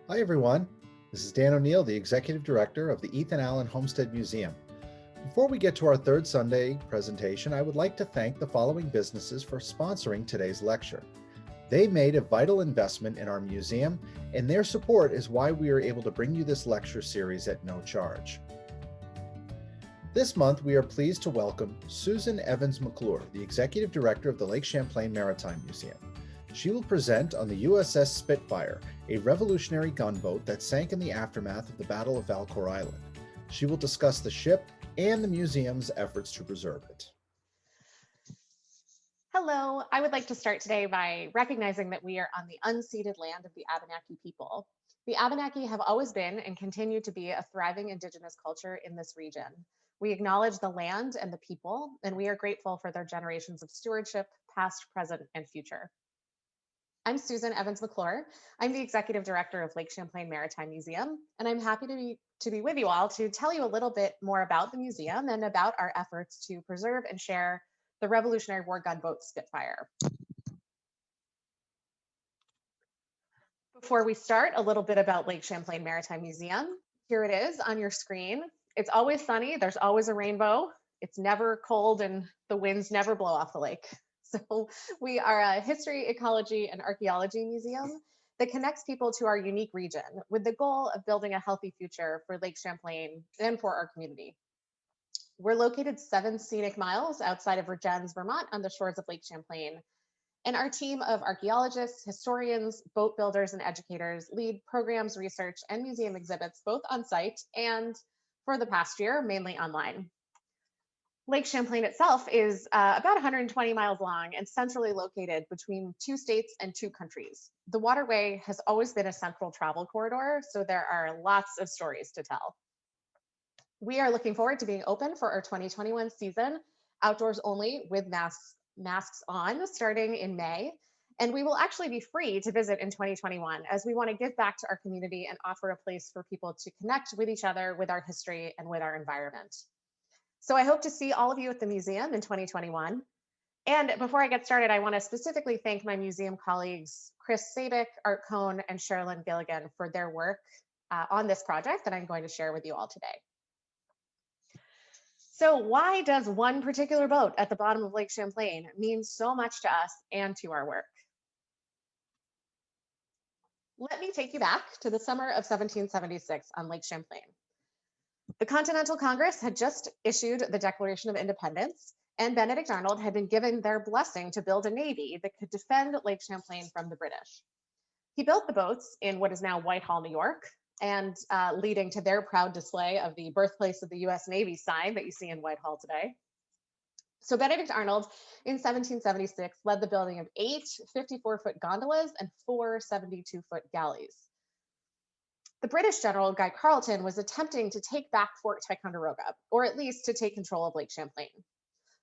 Hi, everyone. This is Dan O'Neill, the Executive Director of the Ethan Allen Homestead Museum. Before we get to our third Sunday presentation, I would like to thank the following businesses for sponsoring today's lecture. They made a vital investment in our museum, and their support is why we are able to bring you this lecture series at no charge. This month, we are pleased to welcome Susan Evans McClure, the Executive Director of the Lake Champlain Maritime Museum. She will present on the USS Spitfire, a revolutionary gunboat that sank in the aftermath of the Battle of Valcour Island. She will discuss the ship and the museum's efforts to preserve it. Hello, I would like to start today by recognizing that we are on the unceded land of the Abenaki people. The Abenaki have always been and continue to be a thriving Indigenous culture in this region. We acknowledge the land and the people, and we are grateful for their generations of stewardship, past, present, and future. I'm Susan Evans McClure. I'm the Executive Director of Lake Champlain Maritime Museum, and I'm happy to be with you all to tell you a little bit more about the museum and about our efforts to preserve and share the Revolutionary War gunboat Spitfire. Before we start, a little bit about Lake Champlain Maritime Museum. Here it is on your screen. It's always sunny, there's always a rainbow. It's never cold and the winds never blow off the lake. So we are a history, ecology, and archaeology museum that connects people to our unique region with the goal of building a healthy future for Lake Champlain and for our community. We're located 7 scenic miles outside of Vergennes, Vermont, on the shores of Lake Champlain. And our team of archaeologists, historians, boat builders, and educators lead programs, research, and museum exhibits both on site and, for the past year, mainly online. Lake Champlain itself is about 120 miles long and centrally located between 2 states and 2 countries. The waterway has always been a central travel corridor, so there are lots of stories to tell. We are looking forward to being open for our 2021 season, outdoors only with masks on, starting in May. And we will actually be free to visit in 2021 as we want to give back to our community and offer a place for people to connect with each other, with our history, and with our environment. So I hope to see all of you at the museum in 2021. And before I get started, I want to specifically thank my museum colleagues, Chris Sabick, Art Cohn, and Sherilyn Gilligan for their work on this project that I'm going to share with you all today. So why does one particular boat at the bottom of Lake Champlain mean so much to us and to our work? Let me take you back to the summer of 1776 on Lake Champlain. The Continental Congress had just issued the Declaration of Independence, and Benedict Arnold had been given their blessing to build a navy that could defend Lake Champlain from the British. He built the boats in what is now Whitehall, New York, and leading to their proud display of the birthplace of the US Navy sign that you see in Whitehall today. So Benedict Arnold in 1776 led the building of 8 54-foot gondolas and 4 72-foot galleys. The British general, Guy Carleton, was attempting to take back Fort Ticonderoga, or at least to take control of Lake Champlain.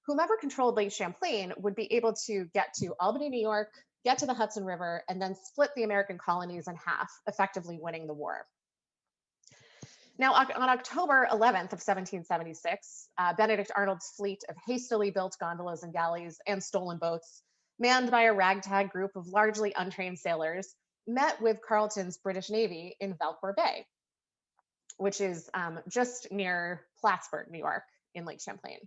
Whomever controlled Lake Champlain would be able to get to Albany, New York, get to the Hudson River, and then split the American colonies in half, effectively winning the war. Now, on October 11th of 1776, Benedict Arnold's fleet of hastily built gondolas and galleys and stolen boats, manned by a ragtag group of largely untrained sailors, met with Carleton's British Navy in Valcour Bay, which is just near Plattsburgh, New York, in Lake Champlain.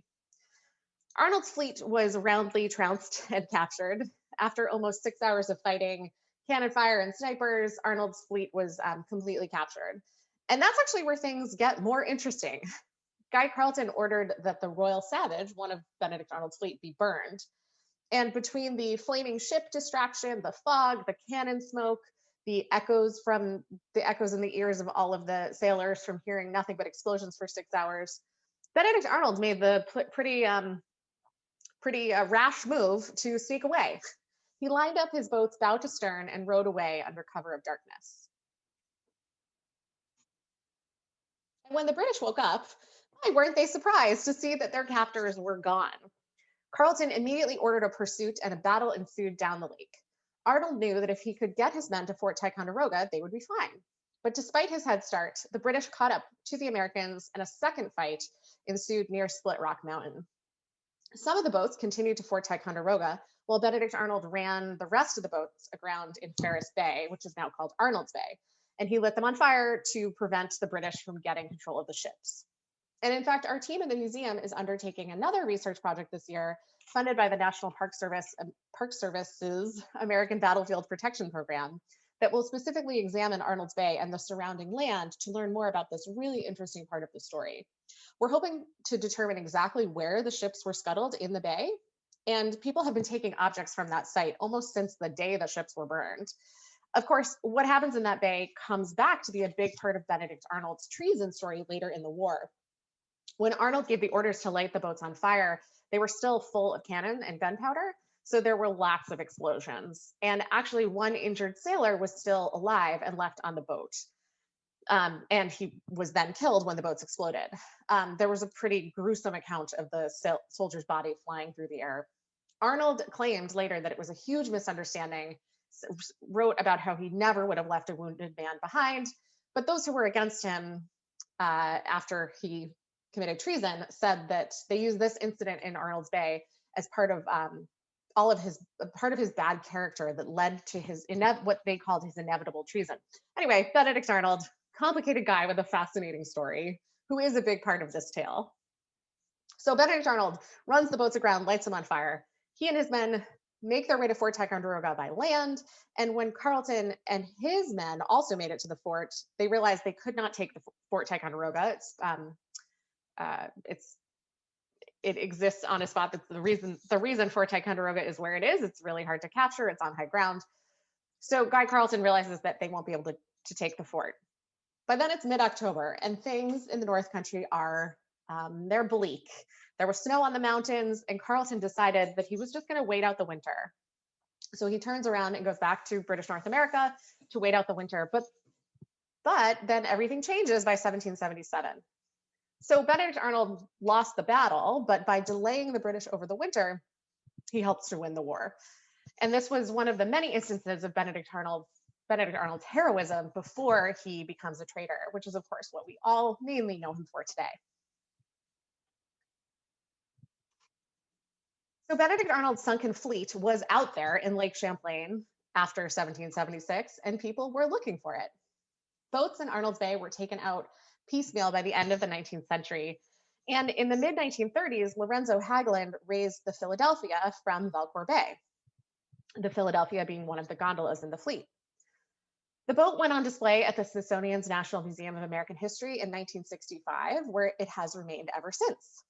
Arnold's fleet was roundly trounced and captured. After almost 6 hours of fighting, cannon fire, and snipers, Arnold's fleet was completely captured. And that's actually where things get more interesting. Guy Carleton ordered that the Royal Savage, one of Benedict Arnold's fleet, be burned. And between the flaming ship distraction, the fog, the cannon smoke, the echoes in the ears of all of the sailors from hearing nothing but explosions for 6 hours, Benedict Arnold made the pretty rash move to sneak away. He lined up his boats bow to stern and rowed away under cover of darkness. And when the British woke up, why weren't they surprised to see that their captors were gone? Carleton immediately ordered a pursuit and a battle ensued down the lake. Arnold knew that if he could get his men to Fort Ticonderoga, they would be fine. But despite his head start, the British caught up to the Americans and a second fight ensued near Split Rock Mountain. Some of the boats continued to Fort Ticonderoga, while Benedict Arnold ran the rest of the boats aground in Ferris Bay, which is now called Arnold's Bay. and he lit them on fire to prevent the British from getting control of the ships. And in fact, our team in the museum is undertaking another research project this year, funded by the National Park Service's American Battlefield Protection Program, that will specifically examine Arnold's Bay and the surrounding land to learn more about this really interesting part of the story. We're hoping to determine exactly where the ships were scuttled in the bay, and people have been taking objects from that site almost since the day the ships were burned. Of course, what happens in that bay comes back to be a big part of Benedict Arnold's treason story later in the war. When Arnold gave the orders to light the boats on fire, they were still full of cannon and gunpowder, so there were lots of explosions. And actually, one injured sailor was still alive and left on the boat. And he was then killed when the boats exploded. There was a pretty gruesome account of the soldier's body flying through the air. Arnold claimed later that it was a huge misunderstanding, wrote about how he never would have left a wounded man behind, but those who were against him after he committed treason said that they used this incident in Arnold's Bay as part of his bad character that led to his what they called his inevitable treason. Anyway, Benedict Arnold, complicated guy with a fascinating story, who is a big part of this tale. So Benedict Arnold runs the boats aground, lights them on fire. He and his men make their way to Fort Ticonderoga by land. And when Carleton and his men also made it to the fort, they realized they could not take the Fort Ticonderoga. It exists on a spot that's the reason Fort Ticonderoga is where it is. It's really hard to capture. It's on high ground. So Guy Carleton realizes that they won't be able to take the fort. But then it's mid-October, and things in the North Country are they're bleak. There was snow on the mountains, and Carleton decided that he was just going to wait out the winter. So he turns around and goes back to British North America to wait out the winter. But then everything changes by 1777. So Benedict Arnold lost the battle, but by delaying the British over the winter, he helps to win the war. And this was one of the many instances of Benedict Arnold's heroism before he becomes a traitor, which is, of course, what we all mainly know him for today. So Benedict Arnold's sunken fleet was out there in Lake Champlain after 1776, and people were looking for it. Boats in Arnold's Bay were taken out piecemeal by the end of the 19th century. And in the mid-1930s, Lorenzo Haglund raised the Philadelphia from Valcour Bay, the Philadelphia being one of the gondolas in the fleet. The boat went on display at the Smithsonian's National Museum of American History in 1965, where it has remained ever since.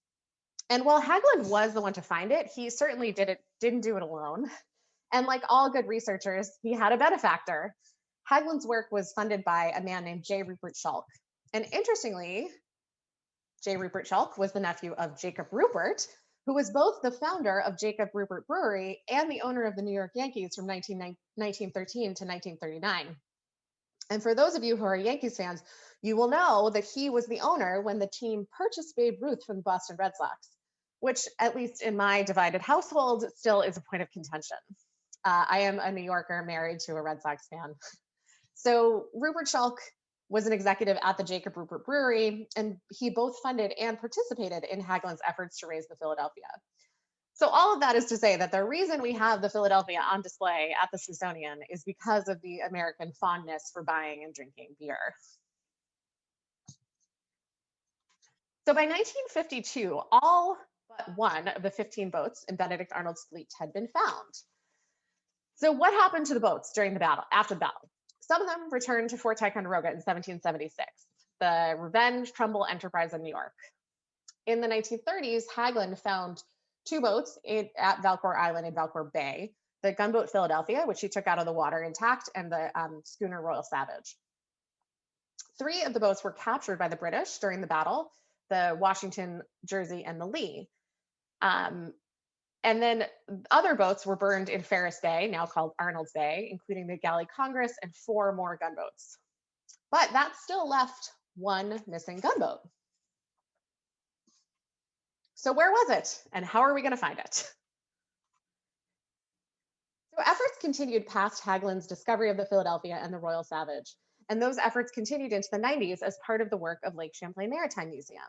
And while Haglund was the one to find it, he certainly didn't do it alone. And like all good researchers, he had a benefactor. Haglund's work was funded by a man named J. Rupert Schalk. And interestingly, J. Rupert Schalk was the nephew of Jacob Rupert, who was both the founder of Jacob Rupert Brewery and the owner of the New York Yankees from 1913 to 1939. And for those of you who are Yankees fans, you will know that he was the owner when the team purchased Babe Ruth from the Boston Red Sox, which, at least in my divided household, still is a point of contention. I am a New Yorker married to a Red Sox fan. So Rupert Schalk was an executive at the Jacob Rupert Brewery, and he both funded and participated in Haglund's efforts to raise the Philadelphia. So all of that is to say that the reason we have the Philadelphia on display at the Smithsonian is because of the American fondness for buying and drinking beer. So by 1952, all but one of the 15 boats in Benedict Arnold's fleet had been found. So what happened to the boats during the battle, after the battle? Some of them returned to Fort Ticonderoga in 1776, the Revenge, Trumbull, Enterprise, and New York. In the 1930s, Haglund found two boats at Valcour Island and Valcour Bay, the Gunboat Philadelphia, which he took out of the water intact, and the schooner Royal Savage. 3 of the boats were captured by the British during the battle, the Washington, Jersey, and the Lee. And then other boats were burned in Ferris Bay, now called Arnold's Bay, including the Galley Congress and 4 more gunboats. But that still left one missing gunboat. So where was it, and how are we going to find it? So efforts continued past Haglund's discovery of the Philadelphia and the Royal Savage, and those efforts continued into the 90s as part of the work of Lake Champlain Maritime Museum.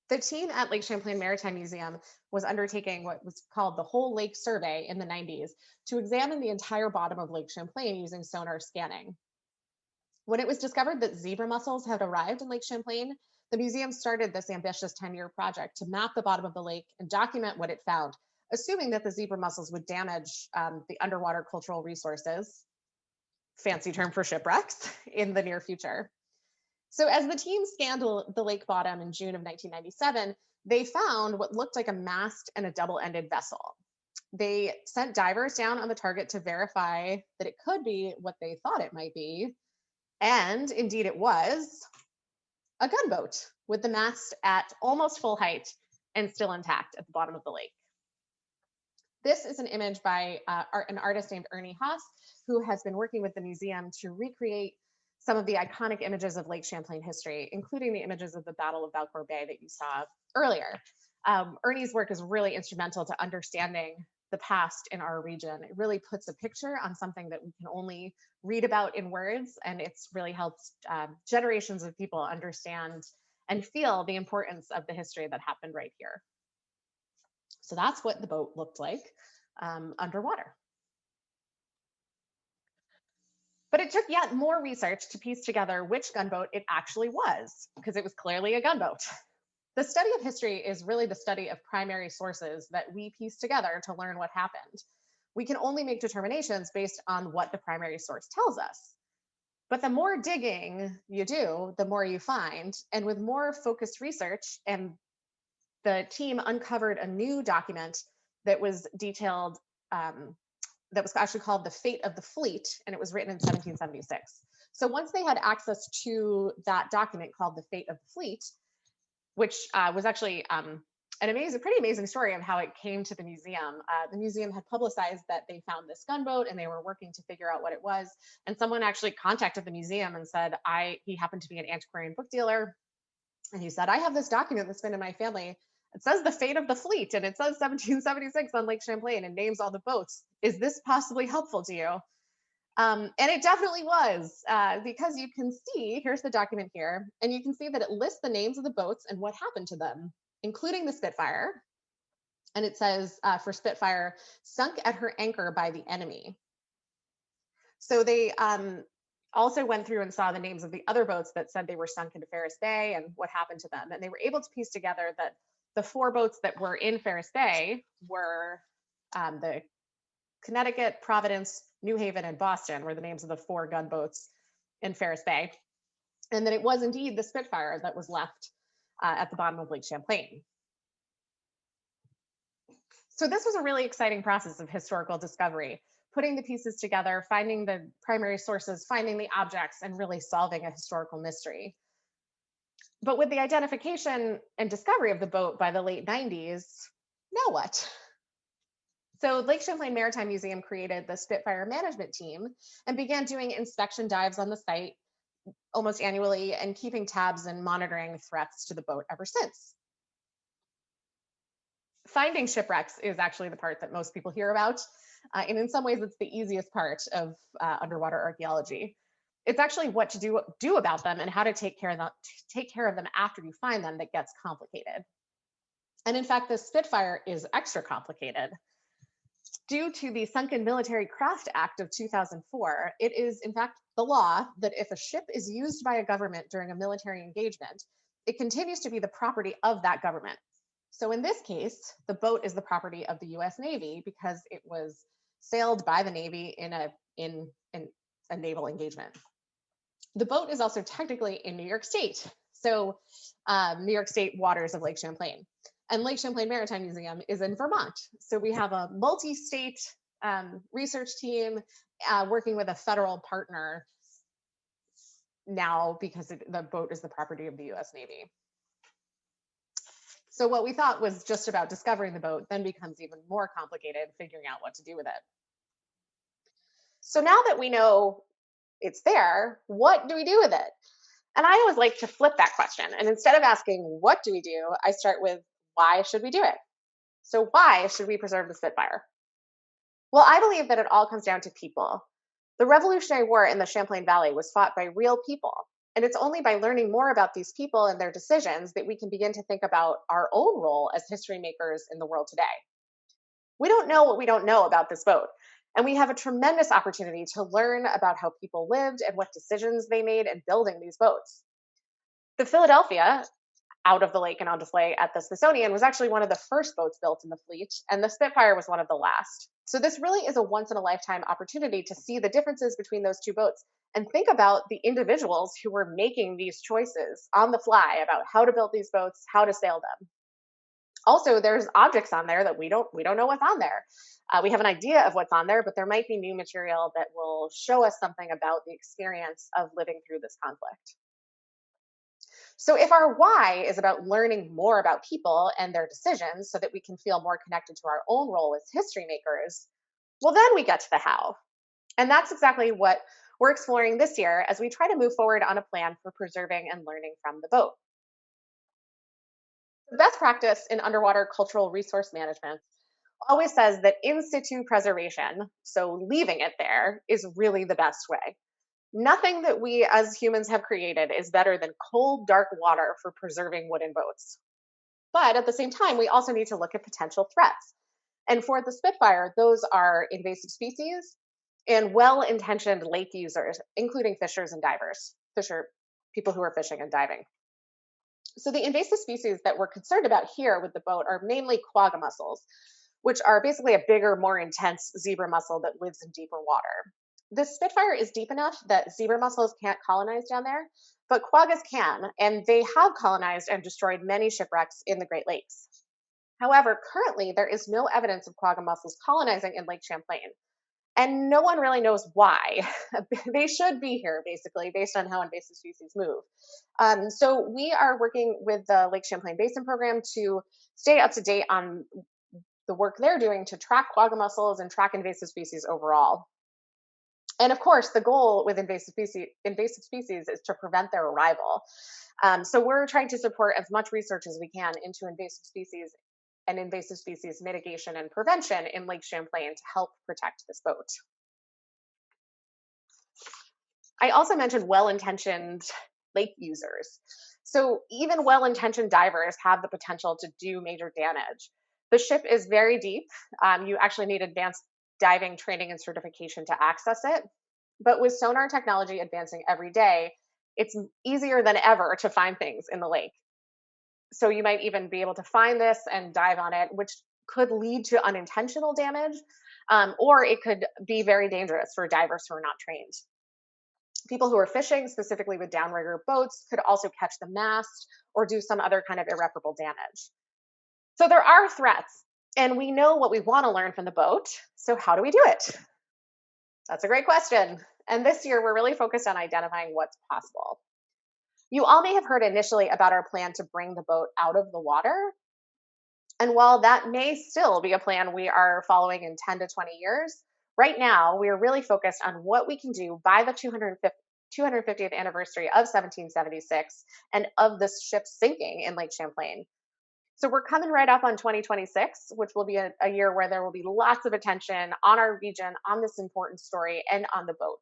The team at Lake Champlain Maritime Museum was undertaking what was called the Whole Lake Survey in the 90s to examine the entire bottom of Lake Champlain using sonar scanning. When it was discovered that zebra mussels had arrived in Lake Champlain, the museum started this ambitious 10-year project to map the bottom of the lake and document what it found, assuming that the zebra mussels would damage the underwater cultural resources, fancy term for shipwrecks, in the near future. So as the team scanned the lake bottom in June of 1997, they found what looked like a mast and a double-ended vessel. They sent divers down on the target to verify that it could be what they thought it might be. And indeed it was a gunboat with the mast at almost full height and still intact at the bottom of the lake. This is an image by an artist named Ernie Haas, who has been working with the museum to recreate some of the iconic images of Lake Champlain history, including the images of the Battle of Valcour Bay that you saw earlier. Ernie's work is really instrumental to understanding the past in our region. It really puts a picture on something that we can only read about in words, and it's really helped generations of people understand and feel the importance of the history that happened right here. So that's what the boat looked like underwater. But it took yet more research to piece together which gunboat it actually was, because it was clearly a gunboat. The study of history is really the study of primary sources that we piece together to learn what happened. We can only make determinations based on what the primary source tells us. But the more digging you do, the more you find. And with more focused research, and the team uncovered a new document that was detailed, that was actually called The Fate of the Fleet, and it was written in 1776. So once they had access to that document called The Fate of the Fleet, which was actually pretty amazing story of how it came to the museum. The museum had publicized that they found this gunboat and they were working to figure out what it was. And someone actually contacted the museum and said, he happened to be an antiquarian book dealer. And he said, I have this document that's been in my family. It says The Fate of the Fleet, and it says 1776 on Lake Champlain and names all the boats. Is this possibly helpful to you? And it definitely was, because you can see, here's the document here, and you can see that it lists the names of the boats and what happened to them, including the Spitfire. And it says for Spitfire, sunk at her anchor by the enemy. So they also went through and saw the names of the other boats that said they were sunk into Ferris Bay and what happened to them. And they were able to piece together that the 4 boats that were in Ferris Bay were the Connecticut, Providence, New Haven, and Boston were the names of the 4 gunboats in Ferris Bay. And that it was indeed the Spitfire that was left at the bottom of Lake Champlain. So this was a really exciting process of historical discovery, putting the pieces together, finding the primary sources, finding the objects, and really solving a historical mystery. But with the identification and discovery of the boat by the late 90s, now what? So Lake Champlain Maritime Museum created the Spitfire management team and began doing inspection dives on the site almost annually and keeping tabs and monitoring threats to the boat ever since. Finding shipwrecks is actually the part that most people hear about. And in some ways, it's the easiest part of underwater archaeology. It's actually what to do about them and how to take care of them after you find them that gets complicated. And in fact, the Spitfire is extra complicated. Due to the Sunken Military Craft Act of 2004, it is in fact the law that if a ship is used by a government during a military engagement, it continues to be the property of that government. So in this case, the boat is the property of the US Navy because it was sailed by the Navy in a naval engagement. The boat is also technically in New York State, so New York State waters of Lake Champlain. And Lake Champlain Maritime Museum is in Vermont. So we have a multi-state research team working with a federal partner now because the boat is the property of the US Navy. So what we thought was just about discovering the boat then becomes even more complicated figuring out what to do with it. So now that we know it's there, what do we do with it? And I always like to flip that question. And instead of asking, what do we do? I start with, why should we do it? So why should we preserve the Spitfire? Well, I believe that it all comes down to people. The Revolutionary War in the Champlain Valley was fought by real people. And it's only by learning more about these people and their decisions that we can begin to think about our own role as history makers in the world today. We don't know what we don't know about this boat. And we have a tremendous opportunity to learn about how people lived and what decisions they made in building these boats. The Philadelphia, out of the lake and on display at the Smithsonian, was actually one of the first boats built in the fleet, and the Spitfire was one of the last. So this really is a once in a lifetime opportunity to see the differences between those two boats and think about the individuals who were making these choices on the fly about how to build these boats, how to sail them. Also, there's objects on there that we don't know what's on there. We have an idea of what's on there, but there might be new material that will show us something about the experience of living through this conflict. So, if our why is about learning more about people and their decisions so that we can feel more connected to our own role as history makers, well, then we get to the how. And that's exactly what we're exploring this year as we try to move forward on a plan for preserving and learning from the boat. The best practice in underwater cultural resource management always says that in situ preservation, so leaving it there, is really the best way. Nothing that we as humans have created is better than cold, dark water for preserving wooden boats. But at the same time, we also need to look at potential threats. And for the Spitfire, those are invasive species and well intentioned lake users, including fishers and divers, people who are fishing and diving. So the invasive species that we're concerned about here with the boat are mainly quagga mussels, which are basically a bigger, more intense zebra mussel that lives in deeper water. The Spitfire is deep enough that zebra mussels can't colonize down there, but quaggas can, and they have colonized and destroyed many shipwrecks in the Great Lakes. However, currently there is no evidence of quagga mussels colonizing in Lake Champlain, and no one really knows why. They should be here, basically, based on how invasive species move. So we are working with the Lake Champlain Basin Program to stay up to date on the work they're doing to track quagga mussels and track invasive species overall. And of course, the goal with invasive species is to prevent their arrival. So we're trying to support as much research as we can into invasive species and invasive species mitigation and prevention in Lake Champlain to help protect this boat. I also mentioned well-intentioned lake users. So even well-intentioned divers have the potential to do major damage. The ship is very deep. You actually need advanced diving training and certification to access it. But with sonar technology advancing every day, it's easier than ever to find things in the lake. So you might even be able to find this and dive on it, which could lead to unintentional damage, or it could be very dangerous for divers who are not trained. People who are fishing, specifically with downrigger boats, could also catch the mast or do some other kind of irreparable damage. So there are threats, and we know what we want to learn from the boat. So how do we do it? That's a great question. And this year, we're really focused on identifying what's possible. You all may have heard initially about our plan to bring the boat out of the water. And while that may still be a plan we are following in 10 to 20 years, right now, we are really focused on what we can do by the 250th anniversary of 1776 and of this ship sinking in Lake Champlain. So we're coming right up on 2026, which will be a year where there will be lots of attention on our region, on this important story, and on the boat.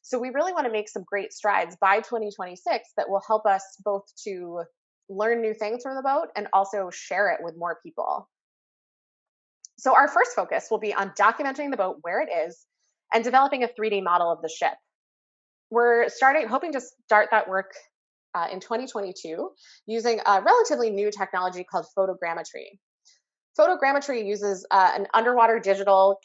So we really want to make some great strides by 2026 that will help us both to learn new things from the boat and also share it with more people. So our first focus will be on documenting the boat where it is and developing a 3D model of the ship. We're hoping to start that work in 2022 using a relatively new technology called photogrammetry. Photogrammetry uses an underwater digital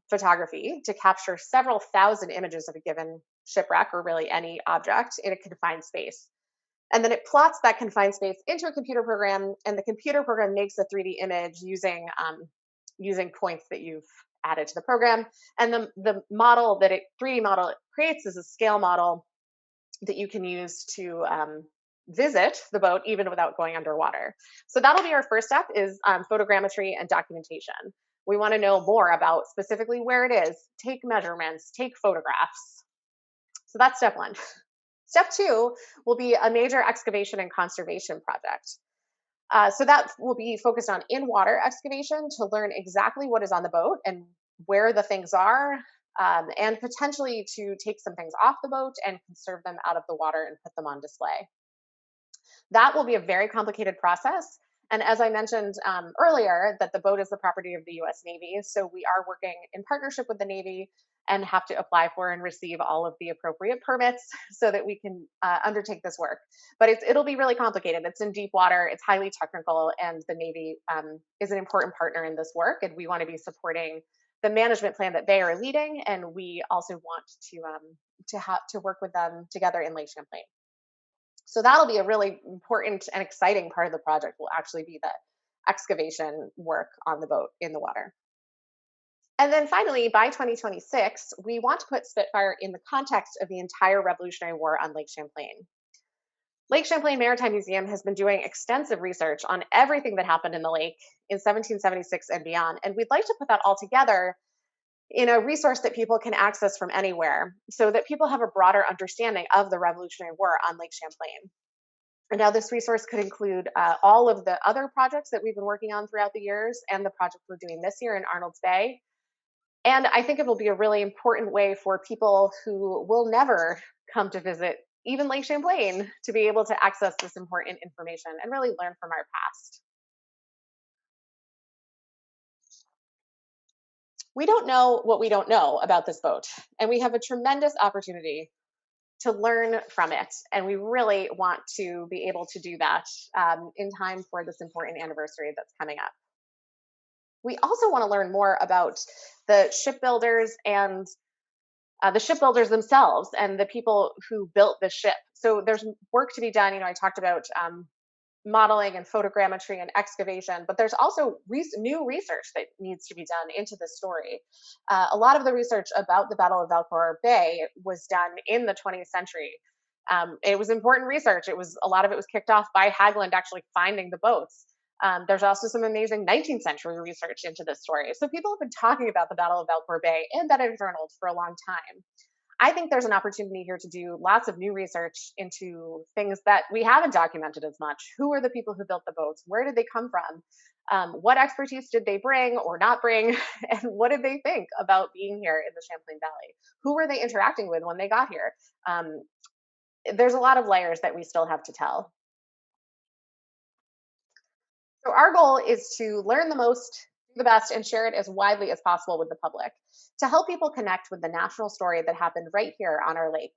photography to capture several thousand images of a given shipwreck or really any object in a confined space. And then it plots that confined space into a computer program, and the computer program makes a 3D image using points that you've added to the program. And the model 3D model it creates is a scale model that you can use to visit the boat even without going underwater. So that'll be our first step is photogrammetry and documentation. We want to know more about specifically where it is, take measurements, take photographs. So that's step one. Step two will be a major excavation and conservation project. So that will be focused on in-water excavation to learn exactly what is on the boat and where the things are, and potentially to take some things off the boat and conserve them out of the water and put them on display. That will be a very complicated process, And as I mentioned earlier, that the boat is the property of the US Navy. So we are working in partnership with the Navy and have to apply for and receive all of the appropriate permits so that we can undertake this work. But it'll be really complicated. It's in deep water, it's highly technical, and the Navy is an important partner in this work. And we want to be supporting the management plan that they are leading. And we also want to work with them together in Lake Champlain. So that'll be a really important and exciting part of the project, will actually be the excavation work on the boat in the water. And then finally, by 2026, we want to put Spitfire in the context of the entire Revolutionary War on Lake Champlain. Lake Champlain Maritime Museum has been doing extensive research on everything that happened in the lake in 1776 and beyond, and we'd like to put that all together in a resource that people can access from anywhere so that people have a broader understanding of the Revolutionary War on Lake Champlain. And now this resource could include all of the other projects that we've been working on throughout the years and the project we're doing this year in Arnold's Bay. And I think it will be a really important way for people who will never come to visit even Lake Champlain to be able to access this important information and really learn from our past. We don't know what we don't know about this boat, and we have a tremendous opportunity to learn from it. And we really want to be able to do that in time for this important anniversary that's coming up. We also want to learn more about the shipbuilders and the shipbuilders themselves and the people who built the ship. So there's work to be done. I talked about modeling and photogrammetry and excavation, but there's also new research that needs to be done into this story. A lot of the research about the Battle of Valcour Bay was done in the 20th century. It was important research. A lot of it was kicked off by Haglund actually finding the boats. There's also some amazing 19th century research into this story. So people have been talking about the Battle of Valcour Bay and Benedict Arnold for a long time. I think there's an opportunity here to do lots of new research into things that we haven't documented as much. Who are the people who built the boats? Where did they come from? What expertise did they bring or not bring? And what did they think about being here in the Champlain Valley? Who were they interacting with when they got here? There's a lot of layers that we still have to tell. So our goal is to learn the most, do the best, and share it as widely as possible with the public to help people connect with the national story that happened right here on our lake.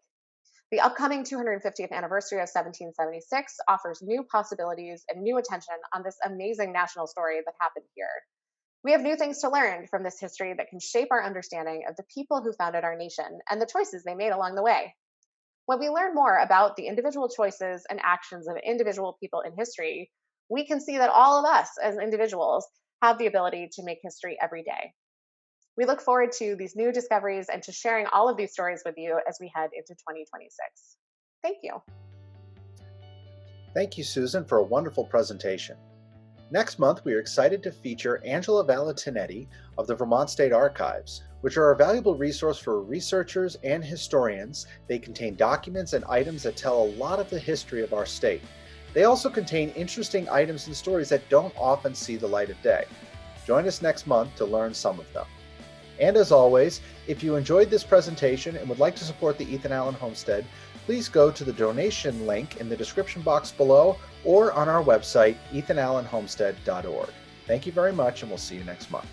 The upcoming 250th anniversary of 1776 offers new possibilities and new attention on this amazing national story that happened here. We have new things to learn from this history that can shape our understanding of the people who founded our nation and the choices they made along the way. When we learn more about the individual choices and actions of individual people in history, we can see that all of us as individuals have the ability to make history every day. We look forward to these new discoveries and to sharing all of these stories with you as we head into 2026. Thank you. Thank you, Susan, for a wonderful presentation. Next month, we are excited to feature Angela Valentinetti of the Vermont State Archives, which are a valuable resource for researchers and historians. They contain documents and items that tell a lot of the history of our state. They also contain interesting items and stories that don't often see the light of day. Join us next month to learn some of them. And as always, if you enjoyed this presentation and would like to support the Ethan Allen Homestead, please go to the donation link in the description box below or on our website, ethanallenhomestead.org. Thank you very much, and we'll see you next month.